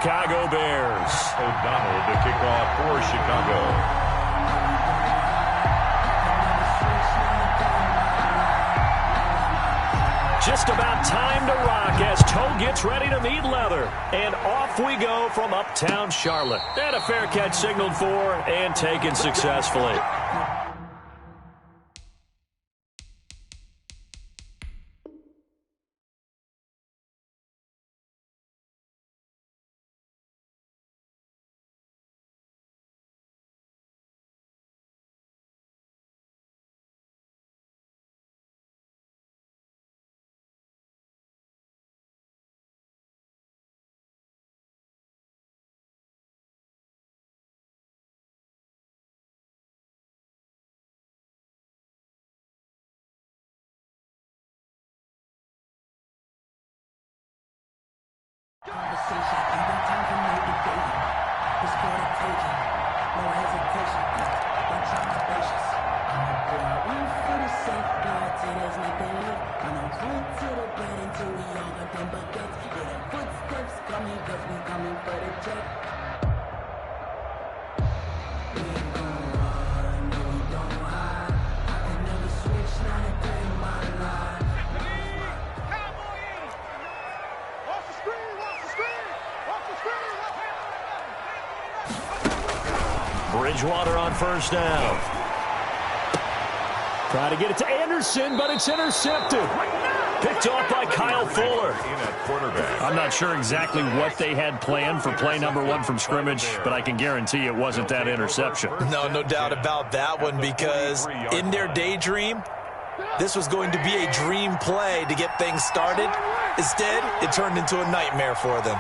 Chicago Bears. O'Donnell to kick off for Chicago. Just about time to rock as toe gets ready to meet leather. And off we go from uptown Charlotte. And a fair catch signaled for and taken successfully. Conversation, even time for no debating. It's for the taking, no hesitation. Don't try my patience. I'm a boy, one for the safe blood till there's nothing left. I'm a point to the bread until we all got them buckets. Yeah, the footsteps coming, cause we coming for the check. We ain't gon' run, no we don't hide. I can never switch, not a day in my life. Bridgewater on first down. Try to get it to Anderson, but it's intercepted. Picked off by Kyle Fuller. In at quarterback. I'm not sure exactly what they had planned for play number 1 from scrimmage, but I can guarantee it wasn't that interception. No doubt about that one, because in their daydream, this was going to be a dream play to get things started. Instead, it turned into a nightmare for them.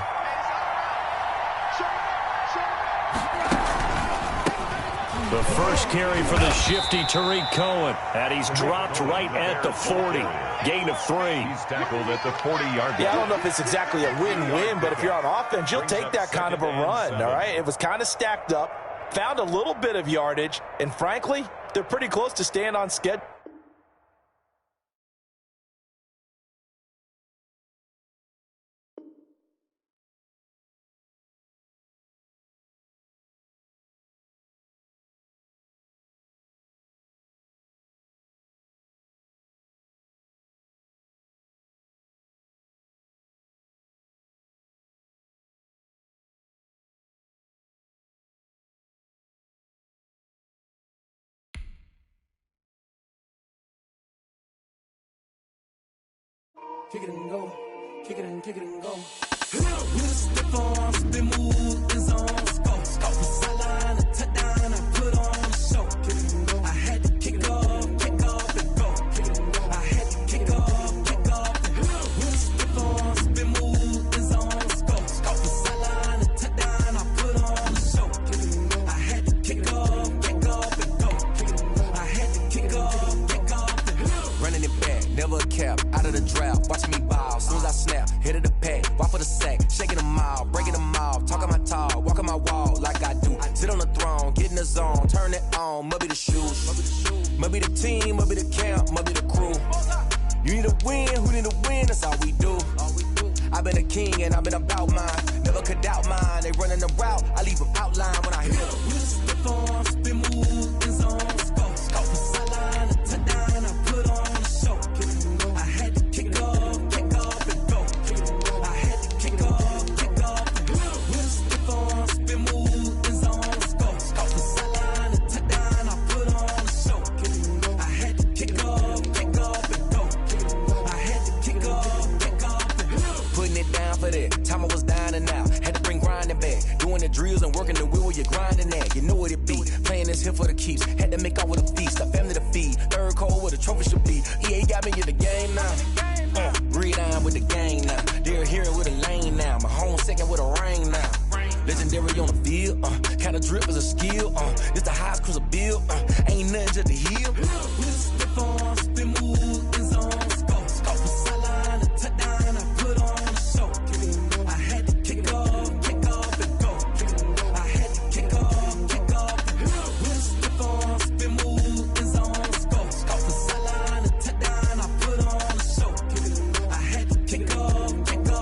The first carry for the shifty Tariq Cohen, and he's dropped right at the 40. Gain of 3. He's tackled at the 40-yard line. Yeah, I don't know if it's exactly a win-win, but if you're on offense, you'll take that kind of a run, all right? It was kind of stacked up, found a little bit of yardage, and frankly, they're pretty close to staying on schedule. Kick it and go, kick it and go. With a stiff arm, spin move, in zone, go. From sideline to touchdown, I put on a show. Kick it and go. I had to kick off and go. Kick it and go. I had to kick off and go. With a stiff arm, spin move, in zone, go. From sideline to touchdown, I put on a show. Kick it and go. I had to kick off and go. Kick it and go. I had to kick off and go. Running it back, never a cap, out of the draft. Watch me ball, soon as I snap, hit of the pack, walk for the sack, shaking them all, breaking them off, talking my talk, walking my wall like I do. Sit on the throne, get in the zone, turn it on, must be the shoes, must be the team, must be the camp, must be the crew. You need a win, who need a win, that's all we do. I've been a king and I've been about mine, never could doubt mine. They running the route, I leave them outline when I hit them. With a stiff arm, spin move, in zone, go. From sideline to touchdown, I put on a show. Kick it and go. I had to kick off and go. Kick it and go. I had to kick off and go. With a stiff arm, spin move, in zone, go. From sideline to touchdown, I put on a show. Kick it and go. I had to kick off and go. Kick it and go. I had to kick off and go. Putting it down for that, time I was down and out, had to bring grinding back, doing the drills and working the wheel where you're grinding at, you know what it be, playing this here for the keeps, had to make out with a feast, a family to feed, third cold where the trophy should be, EA got me in the game now, read on with the game now, they're here with a lane now, my home second with a ring now, legendary on the field, kind of drip is a skill, it's the highest cruiser bill, ain't nothing just to heal. With a stiff arm, spin move, in zone, go. From sideline to touchdown, I put on a show. Kick it and go. I had to kick off and go. Kick it and go. I had to kick off and go. With a stiff arm, spin move, in zone, go. From sideline to touchdown, I put on a show. Kick it and go. I had to kick off and go.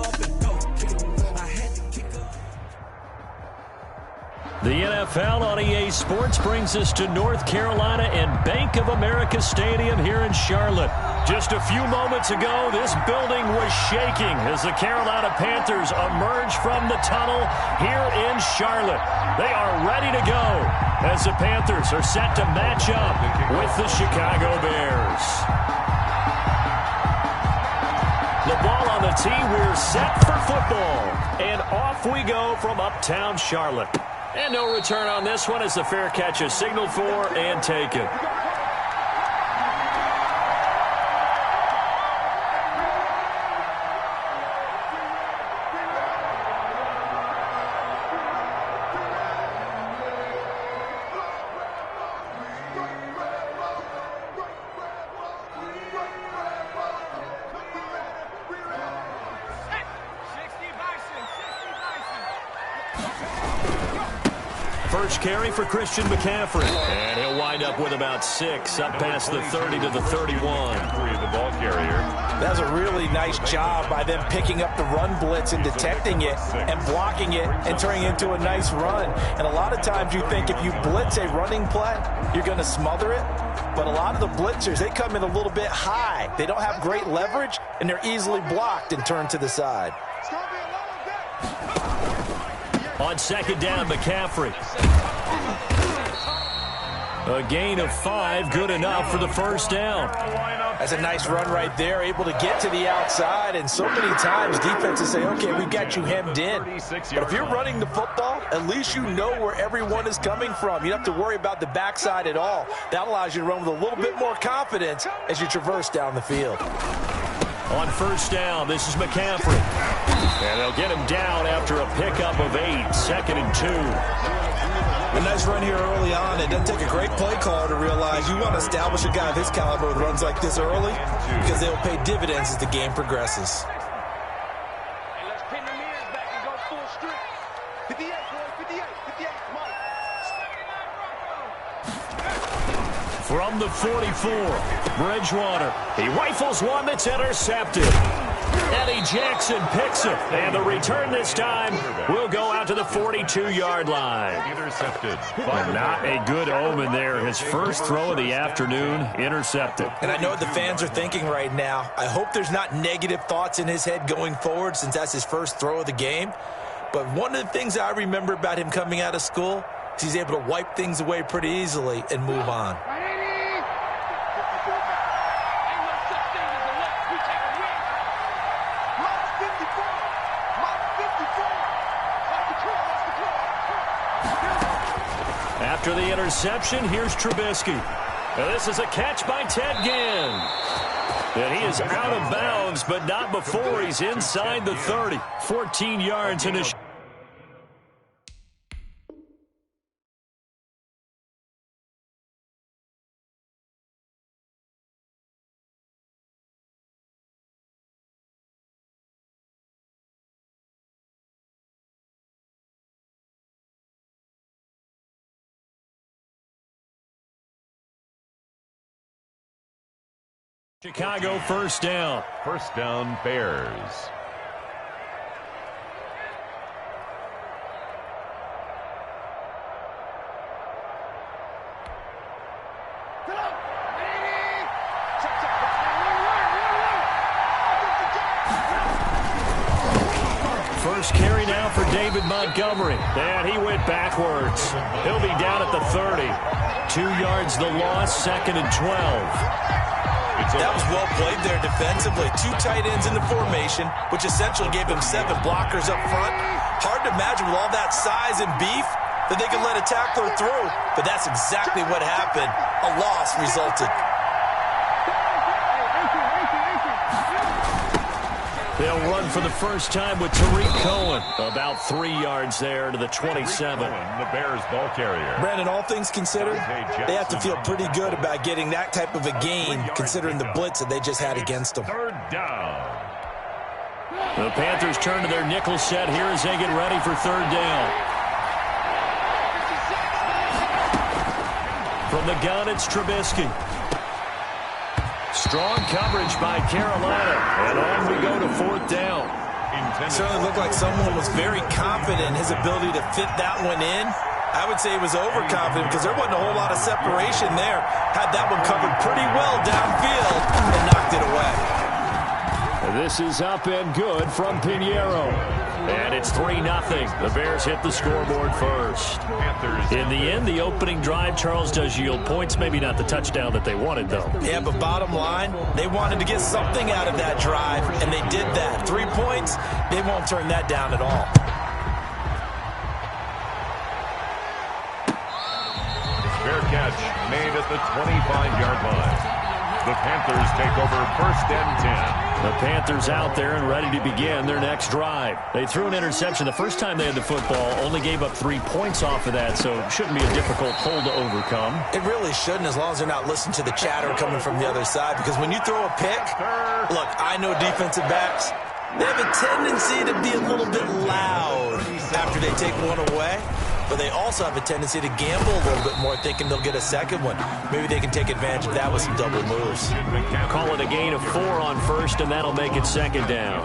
Kick it and go. I had to kick off. The NFL on EA Sports brings us to North Carolina and Bank of America Stadium here in Charlotte. Just a few moments ago, this building was shaking as the Carolina Panthers emerge from the tunnel here in Charlotte. They are ready to go as the Panthers are set to match up with the Chicago Bears. The ball on the tee, we're set for football. And off we go from uptown Charlotte. And no return on this one as the fair catch is signaled for and taken. First carry for Christian McCaffrey. And he'll wind up with about 6, up past the 30 to the 31. The ball carrier. That was a really nice job by them picking up the run blitz and detecting it and blocking it and turning it into a nice run. And a lot of times you think if you blitz a running play, you're going to smother it. But a lot of the blitzers, they come in a little bit high. They don't have great leverage, and they're easily blocked and turned to the side. On second down, McCaffrey. A gain of 5, good enough for the first down. That's a nice run right there, able to get to the outside, and so many times defenses say, okay, we've got you hemmed in. But if you're running the football, at least you know where everyone is coming from. You don't have to worry about the backside at all. That allows you to run with a little bit more confidence as you traverse down the field. On first down, this is McCaffrey. And they'll get him down after a pickup of 8, second and 2. A nice run here early on. It doesn't take a great play caller to realize you want to establish a guy of his caliber with runs like this early because they'll pay dividends as the game progresses. Hey, let's pin the mirrors back and go full strip. 58, boy, 58, Mike. From the 44, Bridgewater. He rifles one that's intercepted. Eddie Jackson picks it. And the return this time will go out to the 42-yard line. Intercepted. Not a good omen there. His first throw of the afternoon intercepted. And I know what the fans are thinking right now. I hope there's not negative thoughts in his head going forward since that's his first throw of the game. But one of the things I remember about him coming out of school is he's able to wipe things away pretty easily and move on. After the interception, here's Trubisky. Now this is a catch by Ted Ginn. And he is out of bounds, but not before he's inside the 30. 14 yards in his... Chicago first down. First down, Bears. First carry now for David Montgomery. And he went backwards. He'll be down at the 30. 2 yards the loss, second and 12. That was well played there defensively. 2 tight ends in the formation, which essentially gave him 7 blockers up front. Hard to imagine with all that size and beef that they could let a tackler through, but that's exactly what happened. A loss resulted. They'll run for the first time with Tariq Cohen. About 3 yards there to the 27. The Bears ball carrier. Brandon, all things considered, they have to feel pretty good about getting that type of a gain, considering the blitz that they just had against them. Third down. The Panthers turn to their nickel set here as they get ready for third down. From the gun, it's Trubisky. Strong coverage by Carolina. And on we go to fourth down. It certainly looked like someone was very confident in his ability to fit that one in. I would say he was overconfident because there wasn't a whole lot of separation there. Had that one covered pretty well downfield and knocked it away. This is up and good from Pinheiro. And it's 3-0. The Bears hit the scoreboard first. In the end, the opening drive, Charles, does yield points. Maybe not the touchdown that they wanted, though. Yeah, but bottom line, they wanted to get something out of that drive, and they did that. 3 points, they won't turn that down at all. Fair catch made at the 25-yard line. The Panthers take over 1st and 10. The Panthers out there and ready to begin their next drive. They threw an interception the first time they had the football, only gave up 3 points off of that, so it shouldn't be a difficult hole to overcome. It really shouldn't, as long as they're not listening to the chatter coming from the other side, because when you throw a pick, look, I know defensive backs, they have a tendency to be a little bit loud after they take one away. But they also have a tendency to gamble a little bit more, thinking they'll get a second one. Maybe they can take advantage of that with some double moves. Call it a gain of 4 on first, and that'll make it 2nd down.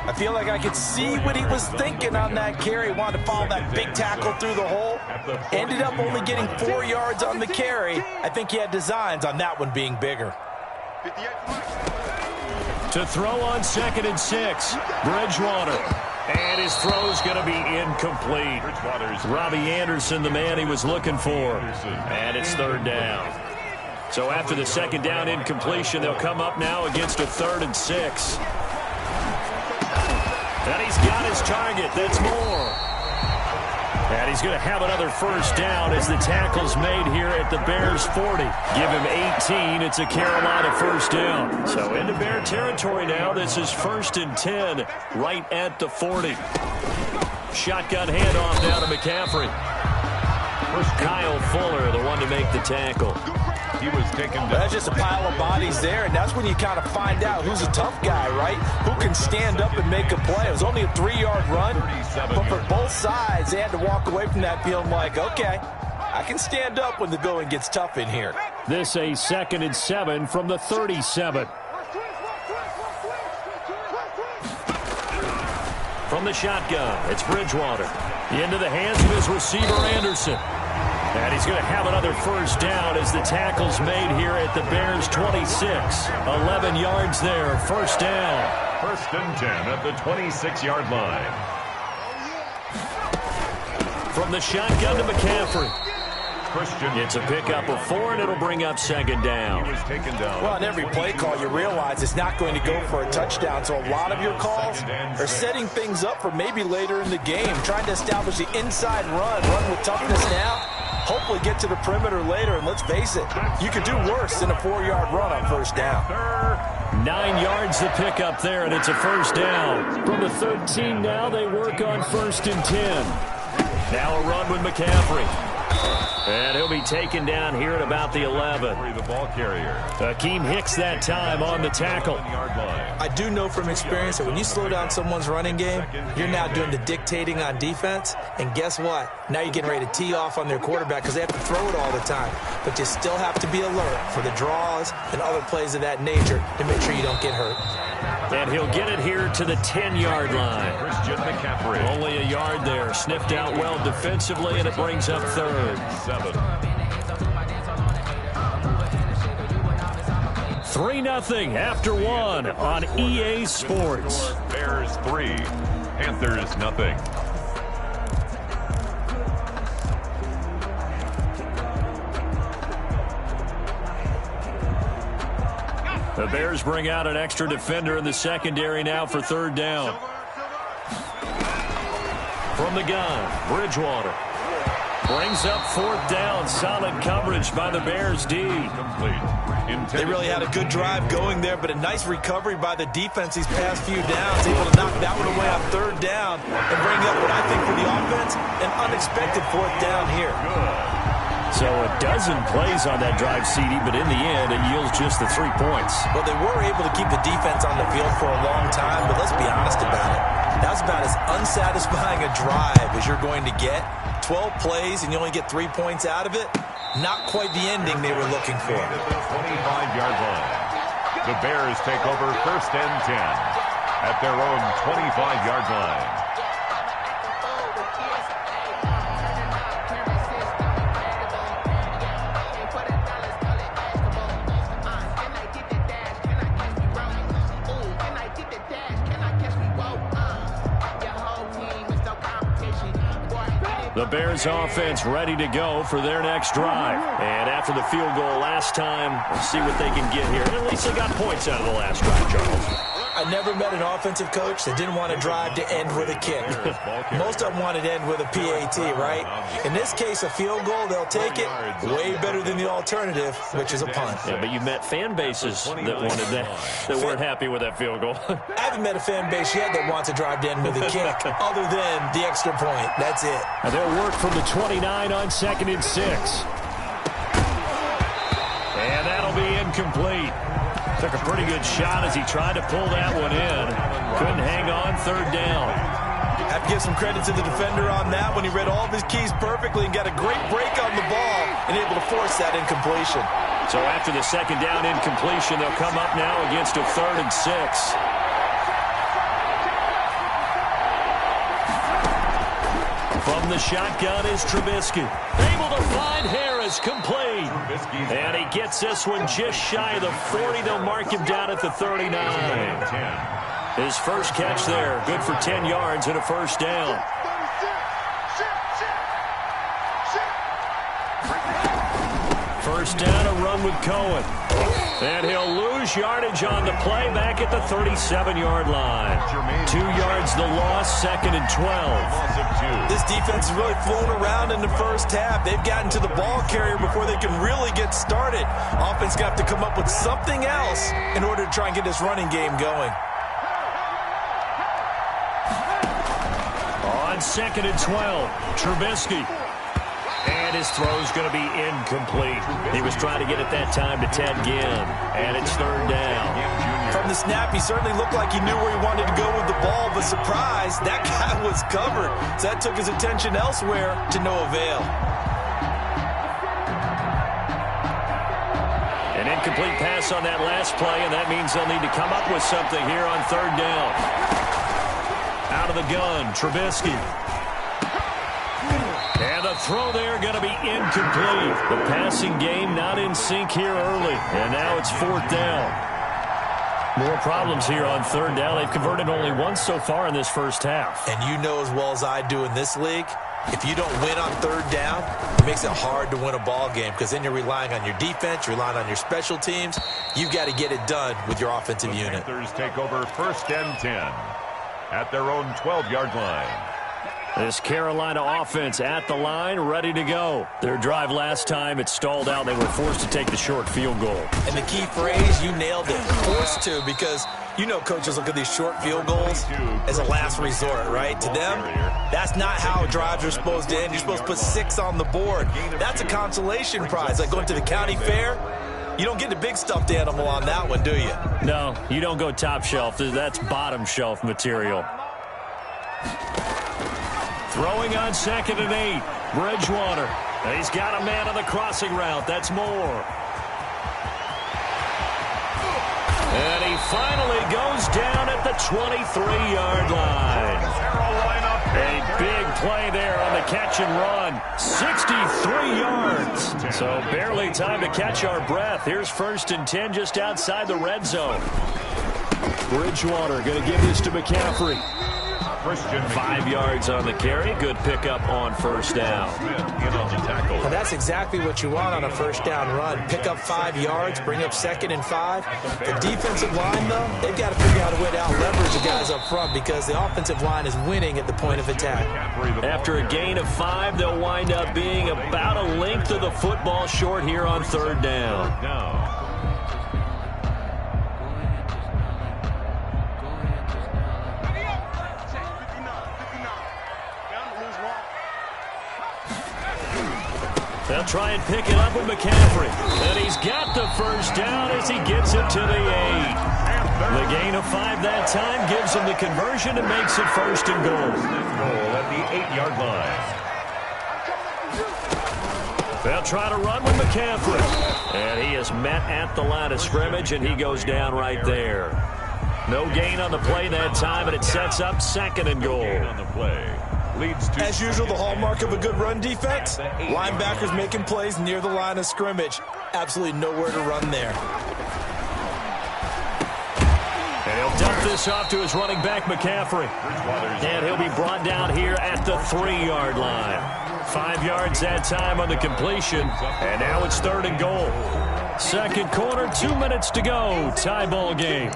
I feel like I could see what he was thinking on that carry. Wanted to follow that big tackle through the hole. Ended up only getting 4 yards on the carry. I think he had designs on that one being bigger. To throw on 2nd and 6, Bridgewater. And his throw's going to be incomplete. Robbie Anderson, the man he was looking for. And it's 3rd down. So after the 2nd down incompletion, they'll come up now against a 3rd and 6. And he's got his target. That's Moore. And he's going to have another 1st down as the tackle's made here at the Bears 40. Give him 18. It's a Carolina 1st down. So into Bear territory now. This is 1st and 10 right at the 40. Shotgun handoff down to McCaffrey. Kyle Fuller, the one to make the tackle. He was taken down. That's just a pile of bodies there, and that's when you kind of find out who's a tough guy, right? Who can stand up and make a play. It was only a 3-yard run, but for both sides, they had to walk away from that feeling like, okay, I can stand up when the going gets tough in here. This a 2nd and 7 from the 37. From the shotgun, it's Bridgewater. Into the hands of his receiver, Anderson. And he's going to have another 1st down as the tackle's made here at the Bears 26. 11 yards there, 1st down. 1st and 10 at the 26-yard line. From the shotgun to McCaffrey. Christian. It's a pickup of 4, and it'll bring up 2nd down. He was taken down. Well, in every play call, you realize it's not going to go for a touchdown, so a lot of your calls are setting things up for maybe later in the game, trying to establish the inside run with toughness now, hopefully get to the perimeter later, and let's face it, you could do worse than a 4-yard run on 1st down. 9 yards to pick up there, and it's a 1st down. From the 13 now, they work on 1st and 10. Now a run with McCaffrey. And he'll be taken down here at about the 11. The ball carrier. Akeem Hicks that time on the tackle. I do know from experience that when you slow down someone's running game, you're now doing the dictating on defense. And guess what? Now you're getting ready to tee off on their quarterback because they have to throw it all the time. But you still have to be alert for the draws and other plays of that nature to make sure you don't get hurt. And he'll get it here to the 10-yard line. Christian McCaffrey. Only a yard there. Sniffed out well defensively, and it brings up 3rd. 7. 3-0 after 1 on EA Sports. Bears 3. Panthers nothing. The Bears bring out an extra defender in the secondary now for 3rd down. From the gun, Bridgewater. Brings up 4th down. Solid coverage by the Bears D. They really had a good drive going there, but a nice recovery by the defense these past few downs. Able to knock that one away on 3rd down and bring up what I think for the offense, an unexpected 4th down here. So a dozen plays on that drive, CD, but in the end, it yields just the 3 points. Well, they were able to keep the defense on the field for a long time, but let's be honest about it. That's about as unsatisfying a drive as you're going to get. 12 plays and you only get 3 points out of it. Not quite the ending they were looking for. At the 25-yard line. The Bears take over 1st and 10 at their own 25-yard line. The Bears offense ready to go for their next drive. And after the field goal last time, we'll see what they can get here. At least they got points out of the last drive, Charles. I never met an offensive coach that didn't want to drive to end with a kick. Most of them wanted to end with a PAT, right? In this case, a field goal, they'll take it. Way better than the alternative, which is a punt. Yeah, but you've met fan bases that wanted that weren't happy with that field goal. I haven't met a fan base yet that wants to drive to end with a kick, other than the extra point. That's it. And they'll work from the 29 on 2nd and 6. And that'll be incomplete. Took a pretty good shot as he tried to pull that one in. Couldn't hang on, 3rd down. Have to give some credit to the defender on that when he read all of his keys perfectly and got a great break on the ball and able to force that incompletion. So after the 2nd down incompletion, they'll come up now against a 3rd and 6. From the shotgun is Trubisky. Able to find Harris, complete. And he gets this one just shy of the 40. They'll mark him down at the 39. His first catch there, good for 10 yards and a 1st down. First down, a run with Cohen. And he'll lose yardage on the play back at the 37-yard line. 2 yards the loss, 2nd and 12. This defense is really flown around in the first half. They've gotten to the ball carrier before they can really get started. Offense got to come up with something else in order to try and get this running game going. On 2nd and 12, Trubisky. And his throw's going to be incomplete. He was trying to get it that time to Ted Ginn. And it's 3rd down. From the snap, he certainly looked like he knew where he wanted to go with the ball, but surprise, that guy was covered. So that took his attention elsewhere to no avail. An incomplete pass on that last play, and that means they'll need to come up with something here on 3rd down. Out of the gun, Trubisky. And the throw there going to be incomplete. The passing game not in sync here early. And now it's 4th down. More problems here on 3rd down. They've converted only once so far in this first half. And you know as well as I do in this league, if you don't win on 3rd down, it makes it hard to win a ball game because then you're relying on your defense, you're relying on your special teams. You've got to get it done with your offensive unit. Panthers take over 1st and 10 at their own 12-yard line. This Carolina offense at the line, ready to go. Their drive last time, it stalled out. They were forced to take the short field goal. And the key phrase, you nailed it, forced to, because you know coaches look at these short field goals as a last resort, right? To them, that's not how drives are supposed to end. You're supposed to put 6 on the board. That's a consolation prize. Like going to the county fair, you don't get the big stuffed animal on that one, do you? No, you don't go top shelf. That's bottom shelf material. Throwing on 2nd and 8. Bridgewater. He's got a man on the crossing route. That's Moore. And he finally goes down at the 23-yard line. A big play there on the catch and run. 63 yards. So barely time to catch our breath. Here's 1st and 10 just outside the red zone. Bridgewater going to give this to McCaffrey. 5 yards on the carry. Good pickup on 1st down. Well, that's exactly what you want on a 1st down run. Pick up 5 yards, bring up 2nd and 5. The defensive line, though, they've got to figure out a way to out-leverage the guys up front because the offensive line is winning at the point of attack. After a gain of 5, they'll wind up being about a length of the football short here on 3rd down. They'll try and pick it up with McCaffrey. And he's got the 1st down as he gets it to the 8. The gain of 5 that time gives him the conversion and makes it 1st and goal. Goal at the 8-yard line. They'll try to run with McCaffrey. And he is met at the line of scrimmage, and he goes down right there. No gain on the play that time, and it sets up 2nd and goal. On the play. As usual, the hallmark of a good run defense, linebackers making plays near the line of scrimmage. Absolutely nowhere to run there. And he'll dump this off to his running back, McCaffrey. And he'll be brought down here at the 3-yard line. 5 yards that time on the completion, and now it's 3rd and goal. Second quarter, 2 minutes to go. Tie ball game.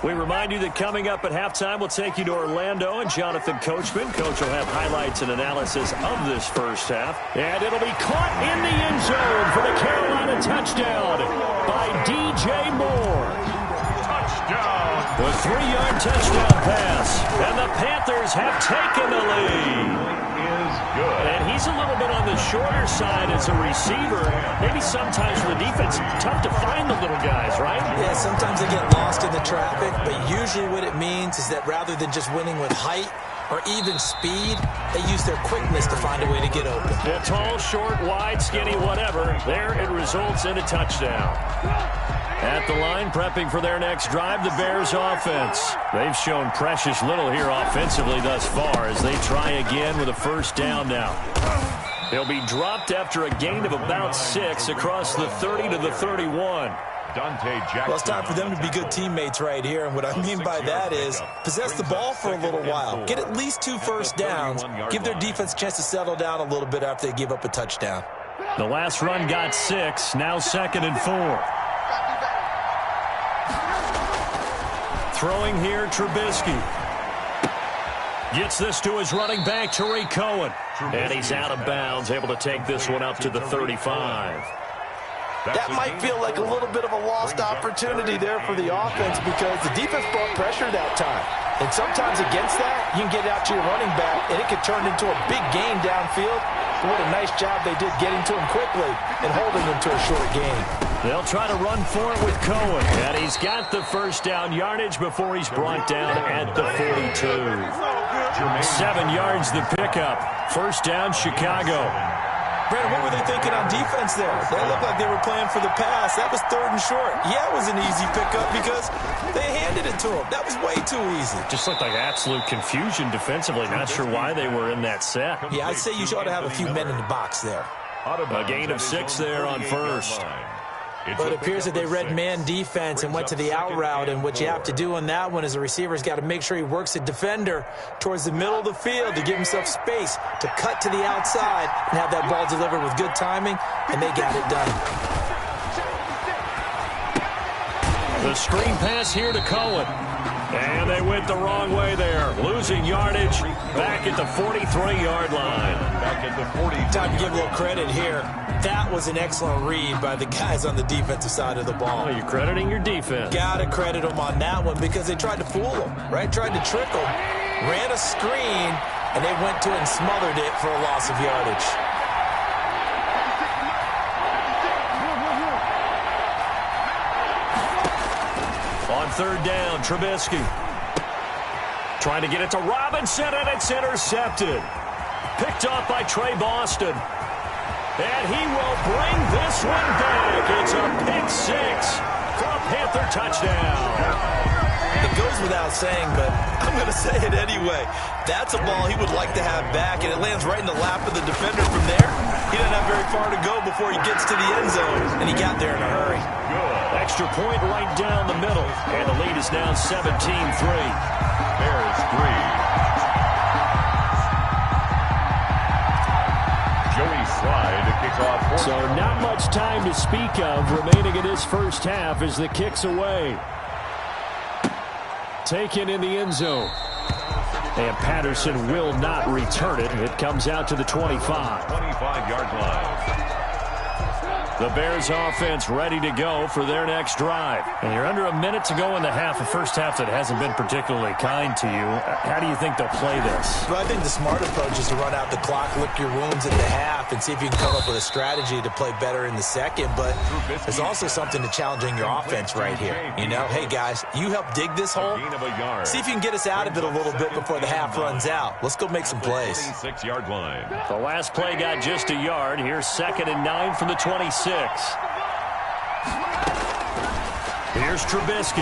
We remind you that coming up at halftime, we'll take you to Orlando and Jonathan Coachman. Coach will have highlights and analysis of this first half. And it'll be caught in the end zone for the Carolina touchdown by D.J. Moore. Touchdown. The 3-yard touchdown pass. And the Panthers have taken the lead. Good. And he's a little bit on the shorter side as a receiver. Maybe sometimes for the defense, tough to find the little guys, right? Yeah, sometimes they get lost in the traffic, but usually what it means is that rather than just winning with height or even speed, they use their quickness to find a way to get open. Yeah, tall, short, wide, skinny, whatever. There it results in a touchdown. At the line, prepping for their next drive, the Bears offense. They've shown precious little here offensively thus far as they try again with a first down now. They'll be dropped after a gain of about 6 across the 30 to the 31. Dante Jackson. Well, it's time for them to be good teammates right here, and what I mean by that is possess the ball for a little while. Get at least 2 first downs. Give their defense a chance to settle down a little bit after they give up a touchdown. The last run got 6, now 2nd and 4. Throwing here, Trubisky. Gets this to his running back, Tariq Cohen. And he's out of bounds, able to take this one up to the 35. That might feel like a little bit of a lost opportunity there for the offense because the defense brought pressure that time. And sometimes against that, you can get out to your running back, and it could turn into a big gain downfield. But what a nice job they did getting to him quickly and holding him to a short gain. They'll try to run for it with Cohen. And he's got the first down yardage before he's brought down at the 42. 7 yards the pickup. First down, Chicago. Brandon, what were they thinking on defense there? They looked like they were playing for the pass. That was 3rd and short. Yeah, it was an easy pickup because they handed it to him. That was way too easy. Just looked like absolute confusion defensively. Not sure why they were in that set. Yeah, I'd say you ought to have a few men in the box there. A gain of 6 there on first. But it appears that they read man defense and went to the out route, and what you have to do on that one is the receiver's got to make sure he works the defender towards the middle of the field to give himself space to cut to the outside and have that ball delivered with good timing, and they got it done. The screen pass here to Cohen. And they went the wrong way there. Losing yardage back at the 43-yard line. Back at the 40. Time to give a little credit here. That was an excellent read by the guys on the defensive side of the ball. Oh, you're crediting your defense. Got to credit them on that one because they tried to fool them, right? Tried to trick them. Ran a screen, and they went to it and smothered it for a loss of yardage. On 3rd down, Trubisky. Trying to get it to Robinson, and it's intercepted. Picked off by Trey Boston. And he will bring this one back. It's a pick 6 for a Panther touchdown. It goes without saying, but I'm going to say it anyway. That's a ball he would like to have back, and it lands right in the lap of the defender from there. He doesn't have very far to go before he gets to the end zone, and he got there in a hurry. Good. Extra point right down the middle, and the lead is now 17-3. Bears 3. Joey Slye to kick off. So not much time to speak of remaining in this first half as the kick's away. Taken in the end zone. And Patterson will not return it. It comes out to the 25. 25-yard line. The Bears offense ready to go for their next drive. And you're under a minute to go in the half, a first half that hasn't been particularly kind to you. How do you think they'll play this? Well, I think the smart approach is to run out the clock, lick your wounds at the half, and see if you can come up with a strategy to play better in the second. But there's also something to challenging your offense right here. You know, hey, guys, you help dig this hole. See if you can get us out of it a little bit before the half runs out. Let's go make some plays. 26-yard line. The last play got just a yard. Here's 2nd and 9 from the 26. Here's Trubisky.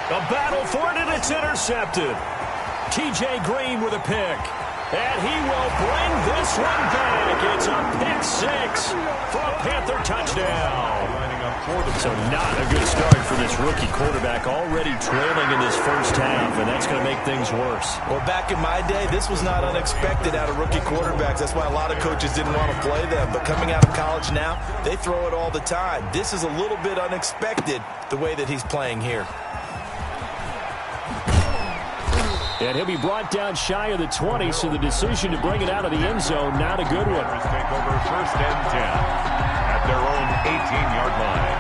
A battle for it, and it's intercepted. T.J. Green with a pick. And he will bring this one back. It's a pick 6 for a Panther touchdown. So not a good start for this rookie quarterback, already trailing in this first half, and that's going to make things worse. Well, back in my day, this was not unexpected out of rookie quarterbacks. That's why a lot of coaches didn't want to play them. But coming out of college now, they throw it all the time. This is a little bit unexpected, the way that he's playing here. And he'll be brought down shy of the 20, so the decision to bring it out of the end zone, not a good one. Take over first and 10 at their own 18-yard line.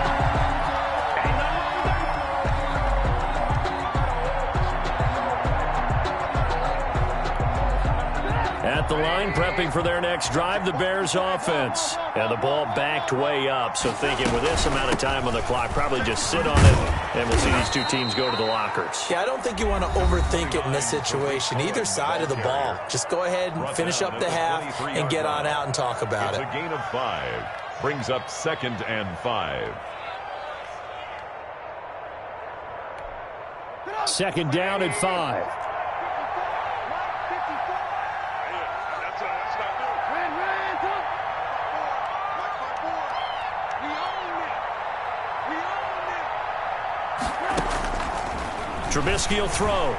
At the line, prepping for their next drive, the Bears offense. And the ball backed way up, so thinking with this amount of time on the clock, probably just sit on it, and we'll see these two teams go to the lockers. Yeah, I don't think you want to overthink it in this situation. Either side of the ball. Just go ahead and finish up the half and get on out and talk about it. It's a gain of 5. Brings up 2nd and 5. Second down at 5. Trubisky will throw.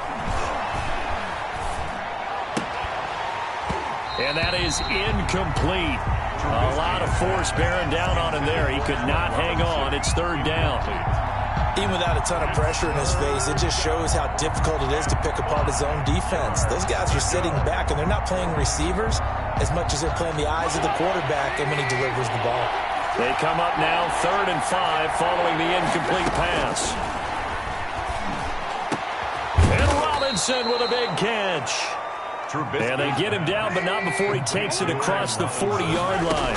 And that is incomplete. A lot of force bearing down on him there. He could not hang on. It's 3rd down. Even without a ton of pressure in his face, it just shows how difficult it is to pick apart his own defense. Those guys are sitting back, and they're not playing receivers as much as they're playing the eyes of the quarterback and when he delivers the ball. They come up now 3rd and 5 following the incomplete pass. And Robinson with a big catch. And they get him down, but not before he takes it across the 40-yard line.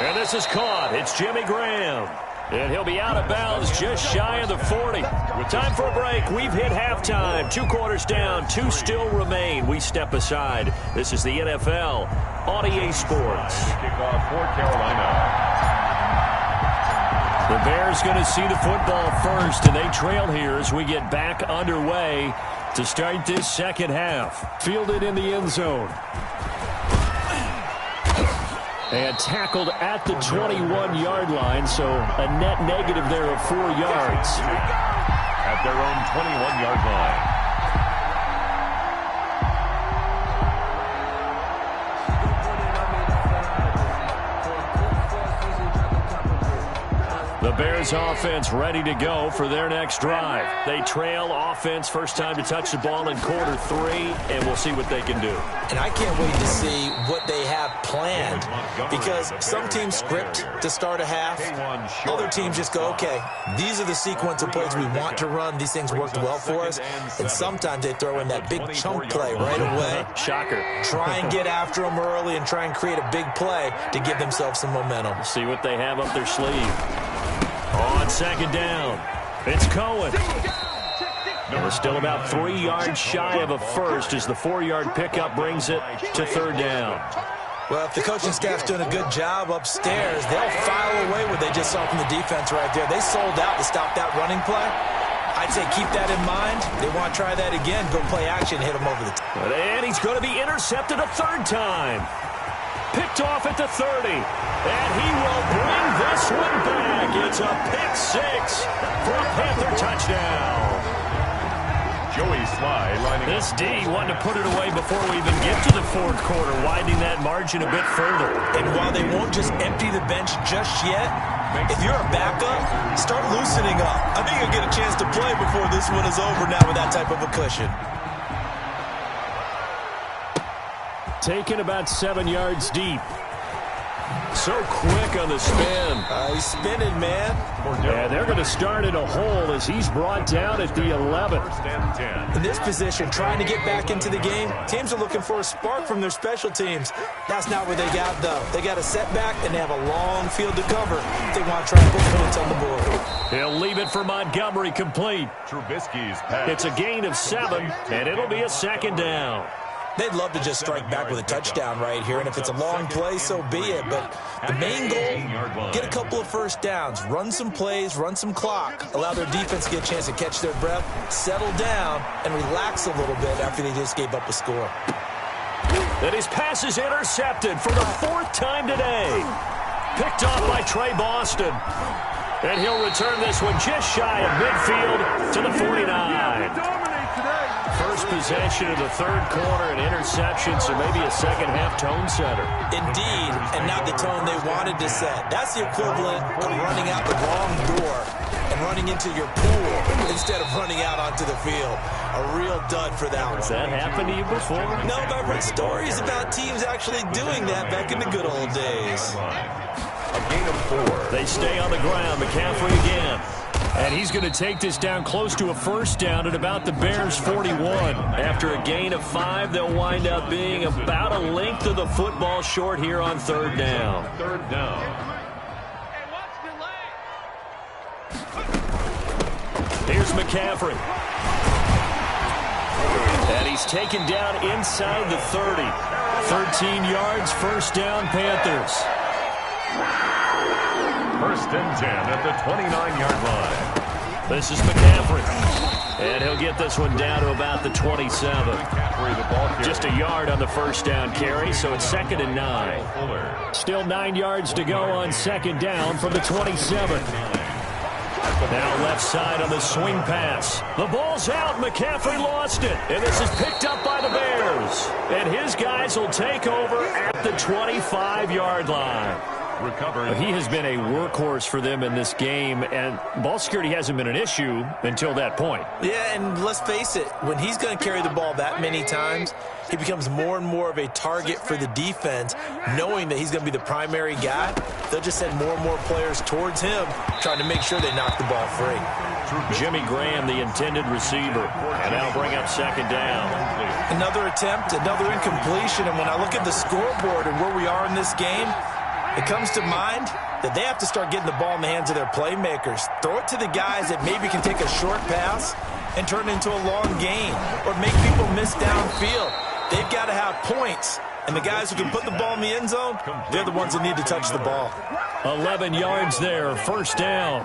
And this is caught. It's Jimmy Graham. And he'll be out of bounds just shy of the 40. Time for a break. We've hit halftime. 2 quarters down. 2 still remain. We step aside. This is the NFL on EA Sports. Kickoff for Carolina. The Bears going to see the football first, and they trail here as we get back underway to start this second half. Fielded in the end zone. And tackled at the 21-yard line, so a net negative there of 4 yards. At their own 21-yard line. The Bears offense ready to go for their next drive. They trail offense, first time to touch the ball in quarter 3, and we'll see what they can do. And I can't wait to see what they have planned, because some teams script to start a half. Other teams just go, okay, these are the sequence of plays we want to run. These things worked well for us. And sometimes they throw in that big chunk play right away. Shocker. Try and get after them early and try and create a big play to give themselves some momentum. See what they have up their sleeve. On second down, it's Cohen. And we're still about 3 yards shy of a first as the 4-yard pickup brings it to 3rd down. Well, if the coaching staff's doing a good job upstairs, they'll file away what they just saw from the defense right there. They sold out to stop that running play. I'd say keep that in mind. They want to try that again, go play action, hit them over the top. And he's going to be intercepted a 3rd time. Picked off at the 30. And he will bring this one back. It's a pick 6 for a Panther touchdown. Joey Sly lining This D wanted to put it away before we even get to the 4th quarter, widening that margin a bit further. And while they won't just empty the bench just yet, if you're a backup, start loosening up. I think you'll get a chance to play before this one is over now with that type of a cushion. Taken about 7 yards deep. So quick on the spin. He's spinning, man. And they're going to start in a hole as he's brought down at the 11. First and 10. In this position, trying to get back into the game, teams are looking for a spark from their special teams. That's not what they got, though. They got a setback, and they have a long field to cover if they want to try and put points on the board. He'll leave it for Montgomery complete. Trubisky's pass. It's a gain of 7, and it'll be a 2nd down. They'd love to just strike back with a touchdown right here, and if it's a long play, so be it. But the main goal, get a couple of first downs, run some plays, run some clock, allow their defense to get a chance to catch their breath, settle down, and relax a little bit after they just gave up a score. And his pass is intercepted for the 4th time today. Picked off by Trey Boston. And he'll return this one just shy of midfield to the 49. First possession of the 3rd quarter, an interception, so maybe a second-half tone setter. Indeed, and not the tone they wanted to set. That's the equivalent of running out the wrong door and running into your pool instead of running out onto the field. A real dud for that one. Has that happened to you before? No, but I've heard stories about teams actually doing that back in the good old days. A gain of 4. They stay on the ground. McCaffrey again. And he's going to take this down close to a first down at about the Bears' 41. After a gain of 5, they'll wind up being about a length of the football short here on 3rd down. 3rd down. Here's McCaffrey. And he's taken down inside the 30. 13 yards, first down, Panthers. 1st and 10 at the 29-yard line. This is McCaffrey. And he'll get this one down to about the 27. McCaffrey, the ball carrier. Just a yard on the first down carry, so it's 2nd and 9. Still 9 yards to go on 2nd down from the 27. Now left side on the swing pass. The ball's out. McCaffrey lost it. And this is picked up by the Bears. And his guys will take over at the 25-yard line. Recovered. He has been a workhorse for them in this game, and ball security hasn't been an issue until that point. Yeah, and let's face it, when he's going to carry the ball that many times, he becomes more and more of a target for the defense, knowing that he's going to be the primary guy. They'll just send more and more players towards him, trying to make sure they knock the ball free. Jimmy Graham, the intended receiver, and that'll bring up 2nd down. Another attempt, another incompletion, and when I look at the scoreboard and where we are in this game, it comes to mind that they have to start getting the ball in the hands of their playmakers. Throw it to the guys that maybe can take a short pass and turn it into a long gain or make people miss downfield. They've got to have points. And the guys who can put the ball in the end zone, they're the ones that need to touch the ball. 11 yards there, first down.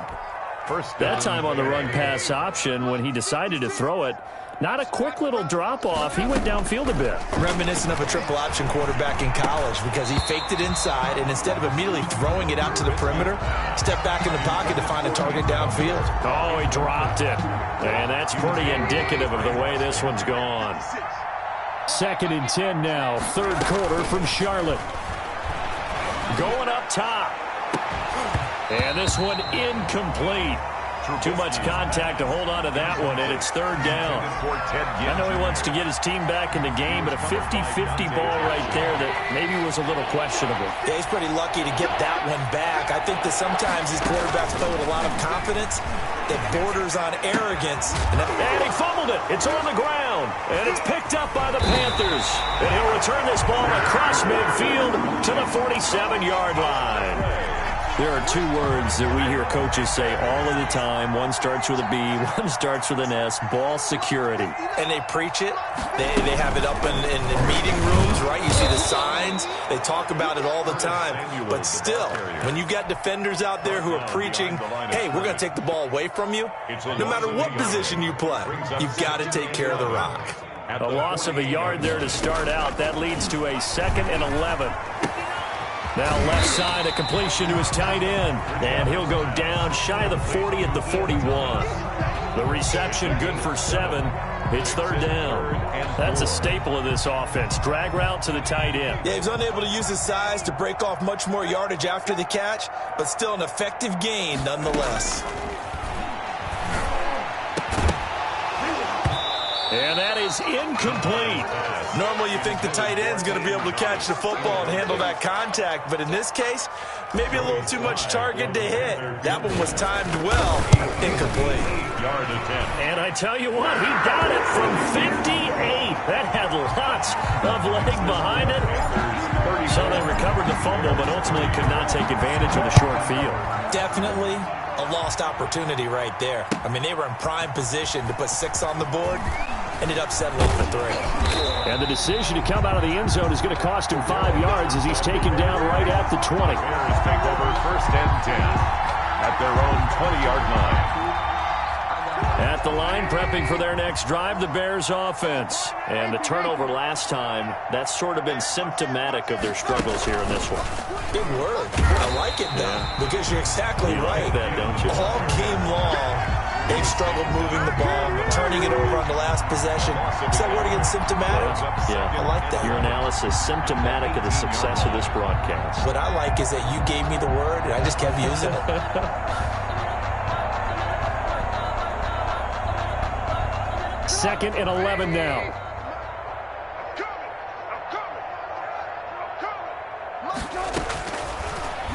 That time on the run-pass option when he decided to throw it. Not a quick little drop-off. He went downfield a bit. Reminiscent of a triple option quarterback in college because he faked it inside, and instead of immediately throwing it out to the perimeter, stepped back in the pocket to find a target downfield. Oh, he dropped it. And that's pretty indicative of the way this one's gone. 2nd and 10 now, 3rd quarter from Charlotte. Going up top. And this one incomplete. Too much contact to hold on to that one, and it's 3rd down. I know he wants to get his team back in the game, but a 50-50 ball right there that maybe was a little questionable. Yeah, he's pretty lucky to get that one back. I think that sometimes these quarterbacks play with a lot of confidence that borders on arrogance. And he fumbled it. It's on the ground, and it's picked up by the Panthers. And he'll return this ball across midfield to the 47-yard line. There are 2 words that we hear coaches say all of the time. One starts with a B, one starts with an S, ball security. And they preach it. They have it up in meeting rooms, right? You see the signs. They talk about it all the time. But still, when you've got defenders out there who are preaching, hey, we're going to take the ball away from you, no matter what position you play, you've got to take care of the rock. A loss of a yard there to start out. That leads to a 2nd and 11. Now left side, a completion to his tight end. And he'll go down shy of the 40 at the 41. The reception good for 7. It's 3rd down. That's a staple of this offense. Drag route to the tight end. Yeah, he's unable to use his size to break off much more yardage after the catch, but still an effective gain nonetheless. And that is incomplete. Normally you think the tight end's going to be able to catch the football and handle that contact, but in this case, maybe a little too much target to hit. That one was timed well, incomplete. Yard attempt. And I tell you what, he got it from 58. That had lots of leg behind it. So they recovered the fumble, but ultimately could not take advantage of the short field. Definitely a lost opportunity right there. I mean, they were in prime position to put 6 on the board. Ended up settling for 3. And the decision to come out of the end zone is going to cost him 5 yards as he's taken down right at the 20. Bears take over 1st and 10 at their own 20-yard line. At the line, prepping for their next drive, the Bears offense. And the turnover last time, that's sort of been symptomatic of their struggles here in this one. Big word. I like it, though, because you're exactly right. Like that, don't you? All game long, they've struggled moving the ball, turning it over on the last possession. Is that word again, symptomatic? Yeah. I like that. Your analysis, symptomatic of the success of this broadcast. What I like is that you gave me the word, and I just kept using it. Second and 11 now.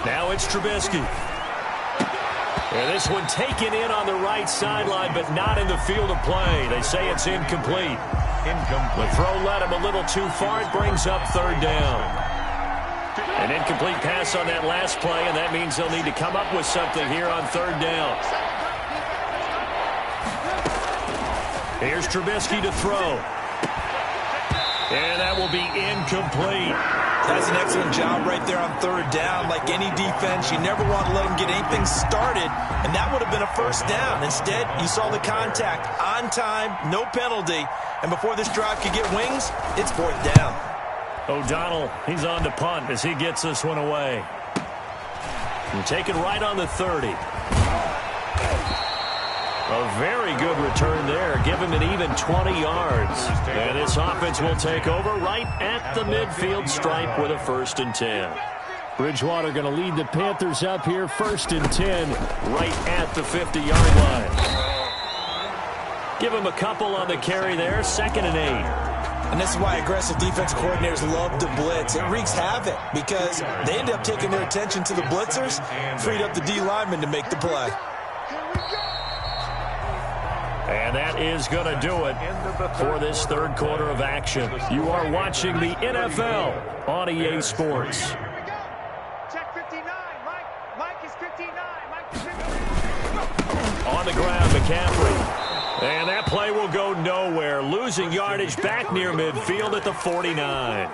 Now it's Trubisky. And this one taken in on the right sideline, but not in the field of play. They say it's incomplete. The throw led him a little too far. It brings up third down. An incomplete pass on that last play, and that means they'll need to come up with something here on third down. Here's Trubisky to throw. And that will be incomplete. That's an excellent job right there on third down. Like any defense, you never want to let them get anything started, and that would have been a first down. Instead, you saw the contact on time, no penalty, and before this drive could get wings, it's fourth down. O'Donnell, he's on to punt as he gets this one away. And taken right on the 30. A very good return there. Give him an even 20 yards. And this offense will take over right at the midfield stripe with a 1st and 10. Bridgewater going to lead the Panthers up here. 1st and 10 right at the 50-yard line. Give him a couple on the carry there. 2nd and 8. And this is why aggressive defense coordinators love to blitz. It wreaks havoc because they end up taking their attention to the blitzers, freed up the D lineman to make the play. And that is going to do it for this third quarter of action. You are watching the NFL on EA Sports. Check 59. Mike is 59. Mike is 59. On the ground, McCaffrey. And that play will go nowhere. Losing yardage back near midfield at the 49.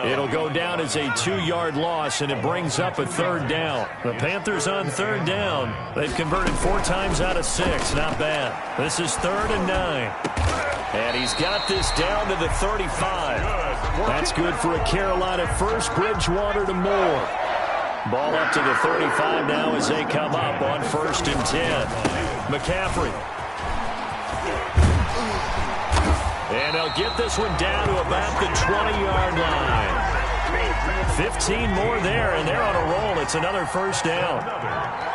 It'll go down as a 2-yard loss, and it brings up a third down. The Panthers on third down. They've converted 4 times out of 6. Not bad. This is 3rd and 9. And he's got this down to the 35. That's good for a Carolina first. Bridgewater to Moore. Ball up to the 35 now as they come up on 1st and 10. McCaffrey. And they'll get this one down to about the 20-yard line. 15 more there, and they're on a roll. It's another 1st down.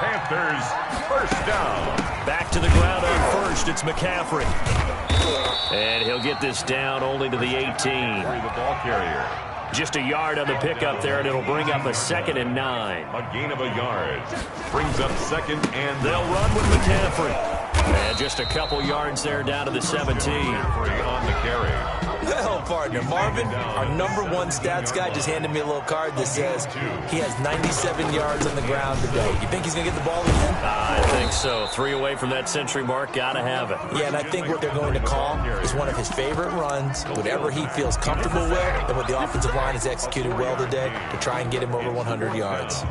Panthers, 1st down. Back to the ground on 1st. It's McCaffrey. And he'll get this down only to the 18. The ball carrier. Just a yard on the pickup there, and it'll bring up a 2nd and 9. A gain of a yard. Brings up 2nd and they'll run with McCaffrey. And just a couple yards there down to the 17. On the carry. Well, partner, Marvin, our #1 stats guy just handed me a little card that says he has 97 yards on the ground today. You think he's going to get the ball again? I think so. 3 away from that century mark. Got to have it. Yeah, and I think what they're going to call is one of his favorite runs, whatever he feels comfortable with, and what the offensive line has executed well today to try and get him over 100 yards.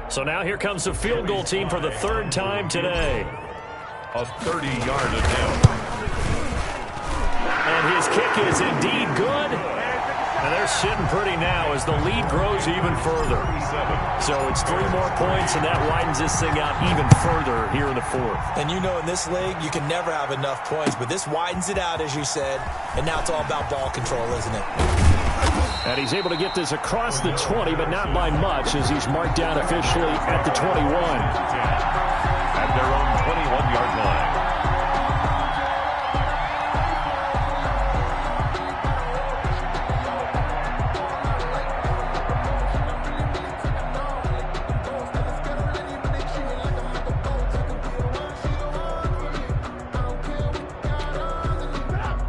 So now here comes the field goal team for the 3rd time today. A 30-yard attempt. And his kick is indeed good. And they're sitting pretty now as the lead grows even further. So it's 3 more points, and that widens this thing out even further here in the 4th. And you know in this league, you can never have enough points, but this widens it out, as you said, and now it's all about ball control, isn't it? And he's able to get this across the 20, but not by much, as he's marked down officially at the 21. At their own 21-yard line.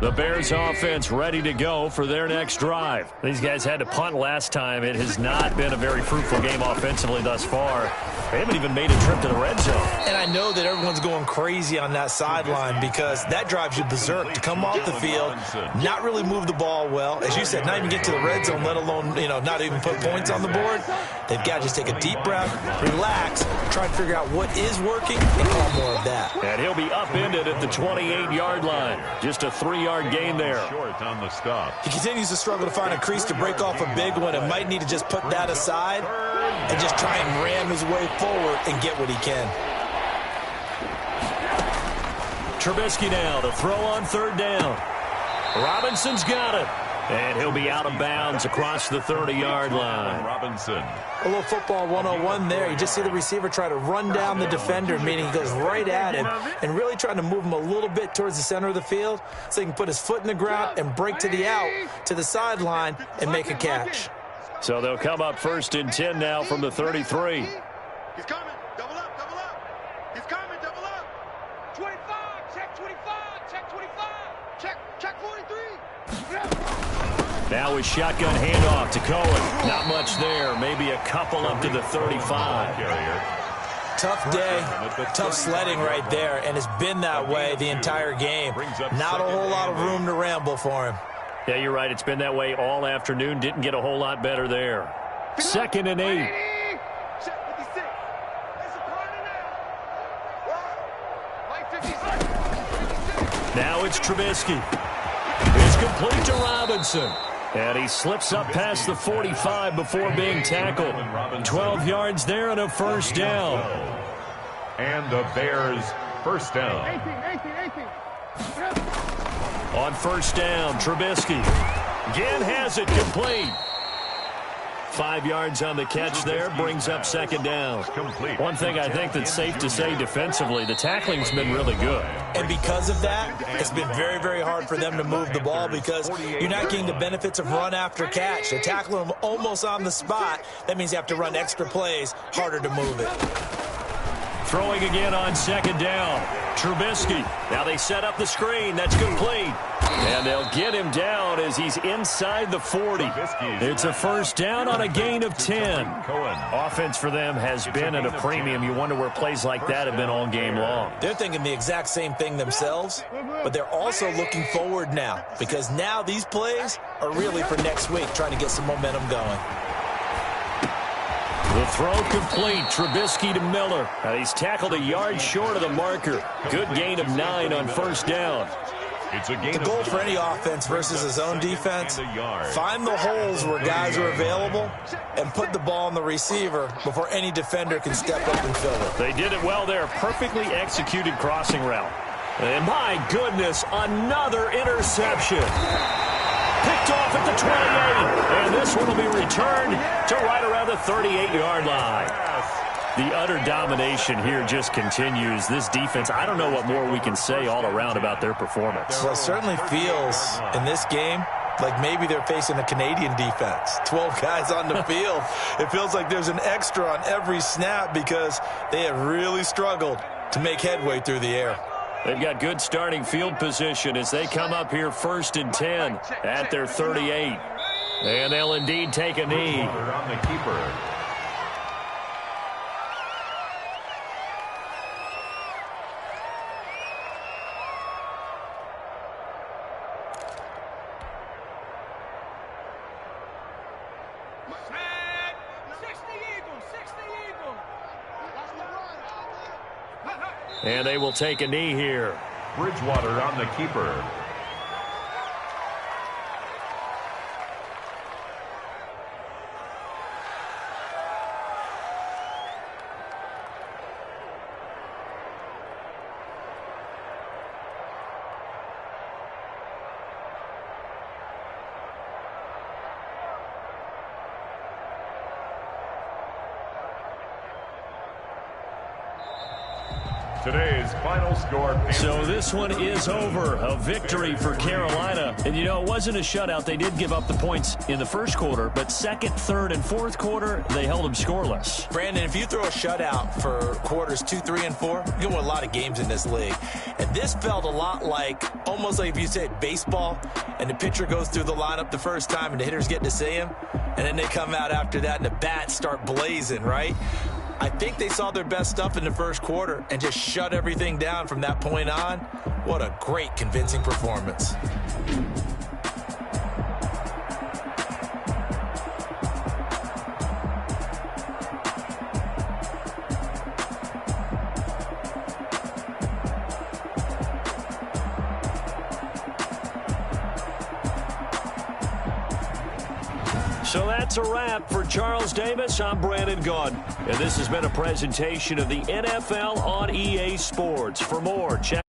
The Bears offense ready to go for their next drive. These guys had to punt last time. It has not been a very fruitful game offensively thus far. They haven't even made a trip to the red zone. And I know that everyone's going crazy on that sideline because that drives you berserk to come off the field, not really move the ball well. As you said, not even get to the red zone, let alone, not even put points on the board. They've got to just take a deep breath, relax, try to figure out what is working, and call more of that. And he'll be upended at the 28-yard line. Just a 3-yard gain there. Short on the stop. He continues to struggle to find a crease to break off a big one and might need to just put that aside and just try and ram his way forward and get what he can. Trubisky now to throw on third down. Robinson's got it. And he'll be out of bounds across the 30-yard line. Robinson. A little football 101 there. You just see the receiver try to run down the defender, meaning he goes right at him and really trying to move him a little bit towards the center of the field so he can put his foot in the ground and break to the out, to the sideline, and make a catch. So they'll come up 1st and 10 now from the 33. He's coming. Double up, double up. He's coming, double up. 25, check 25, check 25, check 43. Now with shotgun handoff to Cohen. Not much there. Maybe a couple up to the 35. Tough day, tough sledding right there, and it's been that way the entire game. Not a whole lot of room to ramble for him. Yeah, you're right. It's been that way all afternoon. Didn't get a whole lot better there. 2nd and 8. Now it's Trubisky. It's complete to Robinson. And he slips up past the 45 before being tackled. 12 yards there and a first down. And the Bears first down. 18. On first down, Trubisky again has it complete. 5 yards on the catch there, brings up 2nd down. One thing I think that's safe to say defensively, the tackling's been really good. And because of that, it's been very, very hard for them to move the ball because you're not getting the benefits of run after catch. They tackle them almost on the spot. That means you have to run extra plays, harder to move it. Throwing again on 2nd down. Trubisky. Now they set up the screen. That's complete. And they'll get him down as he's inside the 40. It's a first down on a gain of 10. Offense for them has been at a premium. You wonder where plays like that have been all game long. They're thinking the exact same thing themselves, but they're also looking forward now because now these plays are really for next week, trying to get some momentum going. The throw complete. Trubisky to Miller. And he's tackled a yard short of the marker. Good gain of 9 on first down. The goal for any offense versus his own defense, find the holes where guys are available and put the ball on the receiver before any defender can step up and fill it. They did it well there. Perfectly executed crossing route. And my goodness, another interception. Picked off at the 28. And this one will be returned to right around the 38-yard line. The utter domination here just continues. This defense, I don't know what more we can say all around about their performance. Well, it certainly feels in this game like maybe they're facing a Canadian defense. 12 guys on the field. It feels like there's an extra on every snap because they have really struggled to make headway through the air. They've got good starting field position as they come up here 1st and 10 at their 38. And they'll indeed take a knee. On the keeper. And they will take a knee here. Bridgewater on the keeper. Today's final score. So this one is over. A victory for Carolina. And, you know, it wasn't a shutout. They did give up the points in the first quarter, but second, third, and fourth quarter, they held them scoreless. Brandon, if you throw a shutout for quarters 2, 3, and 4, you win a lot of games in this league. And this felt a lot like, almost like if you said baseball, and the pitcher goes through the lineup the first time, and the hitters get to see him, and then they come out after that, and the bats start blazing, right? I think they saw their best stuff in the first quarter and just shut everything down from that point on. What a great, convincing performance. So that's a wrap for Charles Davis. I'm Brandon Gaudin, and this has been a presentation of the NFL on EA Sports. For more, check